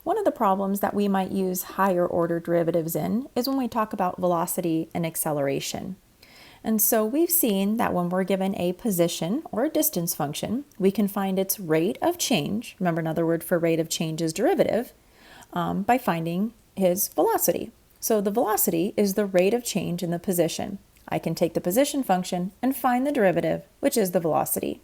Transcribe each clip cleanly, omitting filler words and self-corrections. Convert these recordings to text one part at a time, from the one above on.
One of the problems that we might use higher order derivatives in is when we talk about velocity and acceleration. And so we've seen that when we're given a position or a distance function, we can find its rate of change. Remember, another word for rate of change is derivative, by finding his velocity. So the velocity is the rate of change in the position. I can take the position function and find the derivative, which is the velocity.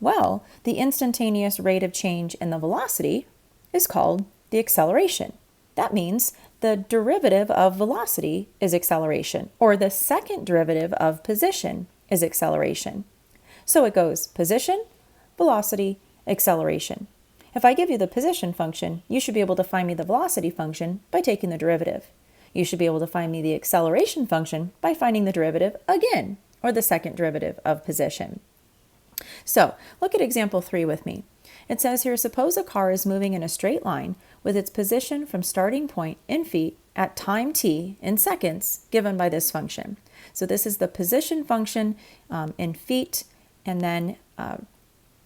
Well, the instantaneous rate of change in the velocity is called the acceleration. That means the derivative of velocity is acceleration, or the second derivative of position is acceleration. So it goes position, velocity, acceleration. If I give you the position function, you should be able to find me the velocity function by taking the derivative. You should be able to find me the acceleration function by finding the derivative again, or the second derivative of position. So look at example 3 with me. It says here, suppose a car is moving in a straight line with its position from starting point in feet at time t in seconds given by this function. So this is the position function in feet, and then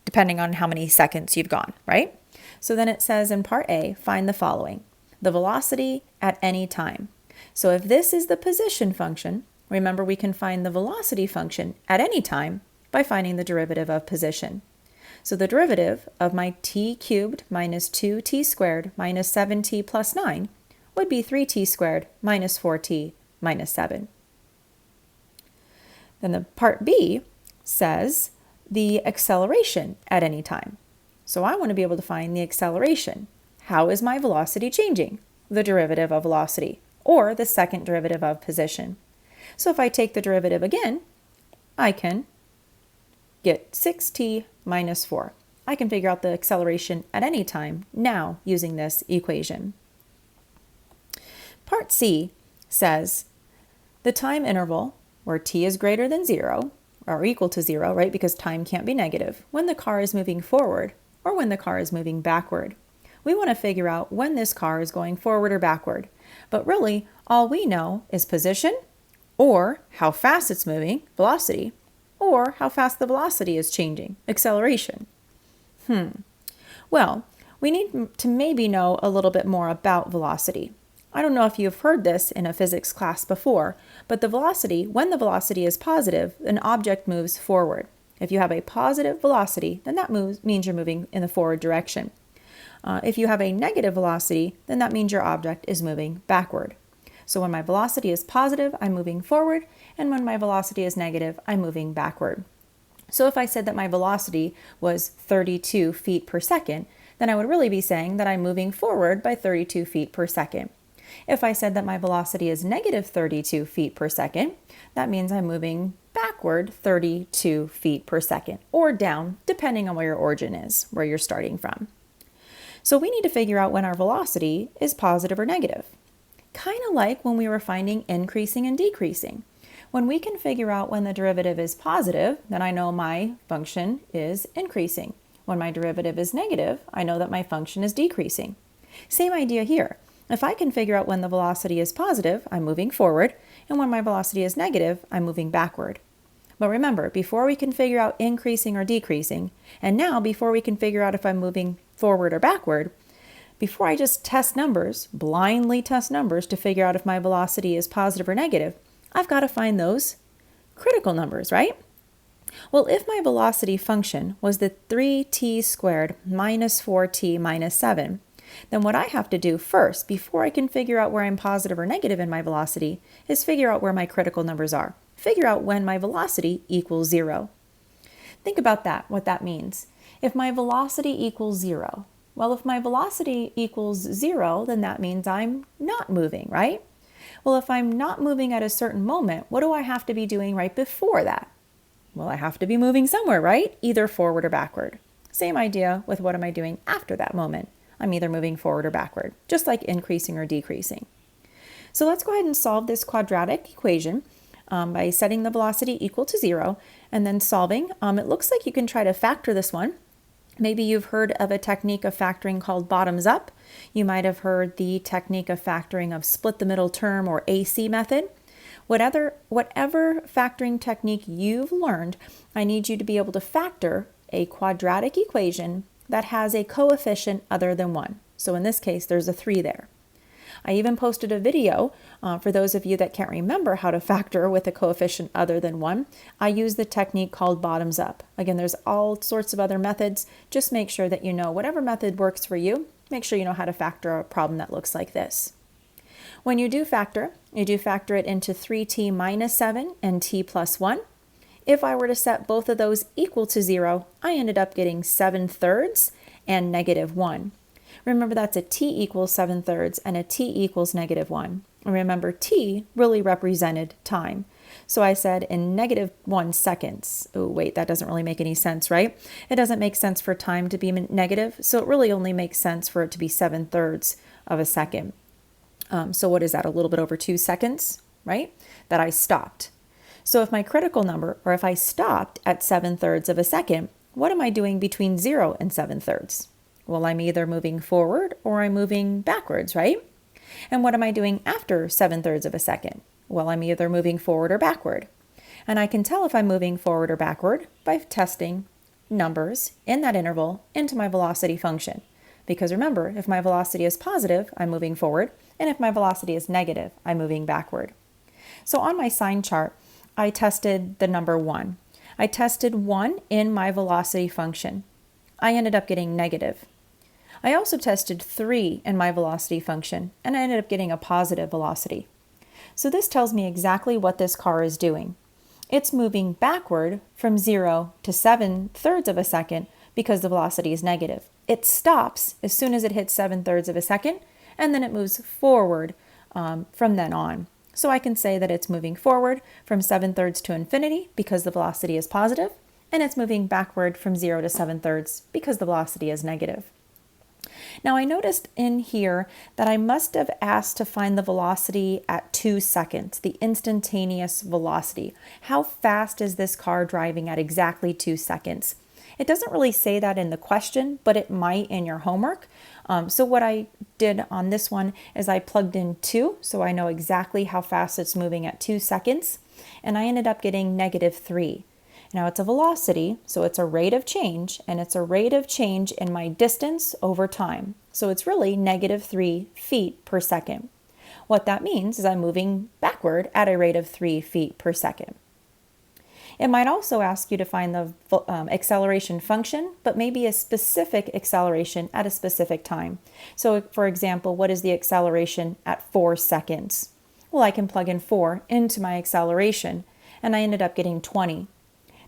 depending on how many seconds you've gone, right? So then it says in part A, find the following: the velocity at any time. So if this is the position function, remember we can find the velocity function at any time by finding the derivative of position. So the derivative of my t cubed minus 2t squared minus 7t plus 9 would be 3t squared minus 4t minus 7. Then the part B says the acceleration at any time. So I want to be able to find the acceleration. How is my velocity changing? The derivative of velocity, or the second derivative of position. So if I take the derivative again, I can get 6t minus 4. I can figure out the acceleration at any time now using this equation. Part C says the time interval where t is greater than 0, or equal to 0, right, because time can't be negative, when the car is moving forward or when the car is moving backward. We want to figure out when this car is going forward or backward, but really all we know is position, or how fast it's moving, velocity, or how fast the velocity is changing, acceleration. Well, we need to maybe know a little bit more about velocity. I don't know if you've heard this in a physics class before, but the velocity, when the velocity is positive, an object moves forward. If you have a positive velocity, then that means you're moving in the forward direction. If you have a negative velocity, then that means your object is moving backward. So when my velocity is positive, I'm moving forward, and when my velocity is negative, I'm moving backward. So if I said that my velocity was 32 feet per second, then I would really be saying that I'm moving forward by 32 feet per second. If I said that my velocity is negative 32 feet per second, that means I'm moving backward 32 feet per second, or down, depending on where your origin is, where you're starting from. So we need to figure out when our velocity is positive or negative. Kind of like when we were finding increasing and decreasing. When we can figure out when the derivative is positive, then I know my function is increasing. When my derivative is negative, I know that my function is decreasing. Same idea here. If I can figure out when the velocity is positive, I'm moving forward, and when my velocity is negative, I'm moving backward. But remember, before we can figure out increasing or decreasing, and now before we can figure out if I'm moving forward or backward, before I just test numbers, blindly test numbers to figure out if my velocity is positive or negative, I've got to find those critical numbers, right? Well, if my velocity function was the 3t squared minus 4t minus 7, then what I have to do first, before I can figure out where I'm positive or negative in my velocity, is figure out where my critical numbers are. Figure out when my velocity equals 0. Think about that, what that means. If my velocity equals 0, well, if my velocity equals 0, then that means I'm not moving, right? Well, if I'm not moving at a certain moment, what do I have to be doing right before that? Well, I have to be moving somewhere, right? Either forward or backward. Same idea with what am I doing after that moment? I'm either moving forward or backward, just like increasing or decreasing. So let's go ahead and solve this quadratic equation by setting the velocity equal to 0 and then solving. It looks like you can try to factor this one. Maybe you've heard of a technique of factoring called bottoms up. You might have heard the technique of factoring of split the middle term or AC method. Whatever factoring technique you've learned, I need you to be able to factor a quadratic equation that has a coefficient other than 1. So in this case, there's a 3 there. I even posted a video for those of you that can't remember how to factor with a coefficient other than 1. I use the technique called bottoms up. Again, there's all sorts of other methods. Just make sure that you know whatever method works for you. Make sure you know how to factor a problem that looks like this. When you do factor it into 3t minus 7 and t plus 1. If I were to set both of those equal to 0, I ended up getting 7/3 and negative 1. Remember, that's a t equals 7/3 and a t equals negative 1. And remember, t really represented time. So I said in negative 1 seconds. Oh, wait, that doesn't really make any sense, right? It doesn't make sense for time to be negative, so it really only makes sense for it to be 7/3 of a second. So what is that, a little bit over 2 seconds, right? That I stopped. So if my critical number, or if I stopped at 7/3 of a second, what am I doing between 0 and 7/3? Well, I'm either moving forward or I'm moving backwards, right? And what am I doing after 7/3 of a second? Well, I'm either moving forward or backward. And I can tell if I'm moving forward or backward by testing numbers in that interval into my velocity function. Because remember, if my velocity is positive, I'm moving forward, and if my velocity is negative, I'm moving backward. So on my sign chart, I tested the number 1. I tested 1 in my velocity function. I ended up getting negative. I also tested 3 in my velocity function, and I ended up getting a positive velocity. So this tells me exactly what this car is doing. It's moving backward from 0 to 7/3 of a second because the velocity is negative. It stops as soon as it hits 7/3 of a second, and then it moves forward from then on. So I can say that it's moving forward from 7/3 to infinity because the velocity is positive, and it's moving backward from 0 to 7/3 because the velocity is negative. Now I noticed in here that I must have asked to find the velocity at 2 seconds, the instantaneous velocity. How fast is this car driving at exactly 2 seconds? It doesn't really say that in the question, but it might in your homework. So what I did on this one is I plugged in 2, so I know exactly how fast it's moving at 2 seconds, and I ended up getting negative 3. Now it's a velocity, so it's a rate of change, and it's a rate of change in my distance over time. So it's really negative 3 feet per second. What that means is I'm moving backward at a rate of 3 feet per second. It might also ask you to find the acceleration function, but maybe a specific acceleration at a specific time. So for example, what is the acceleration at 4 seconds? Well, I can plug in 4 into my acceleration, and I ended up getting 20.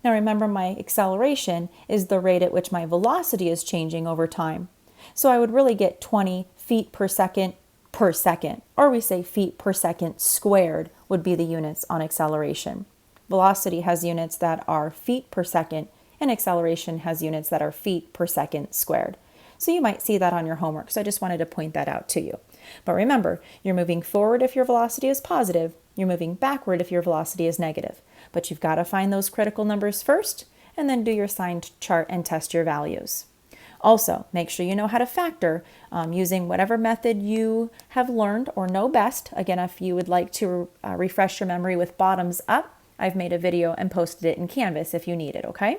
Now remember, my acceleration is the rate at which my velocity is changing over time. So I would really get 20 feet per second, or we say feet per second squared would be the units on acceleration. Velocity has units that are feet per second, and acceleration has units that are feet per second squared. So you might see that on your homework, so I just wanted to point that out to you. But remember, you're moving forward if your velocity is positive, you're moving backward if your velocity is negative. But you've got to find those critical numbers first, and then do your sign chart and test your values. Also, make sure you know how to factor using whatever method you have learned or know best. Again, if you would like to refresh your memory with bottoms up, I've made a video and posted it in Canvas if you need it, okay?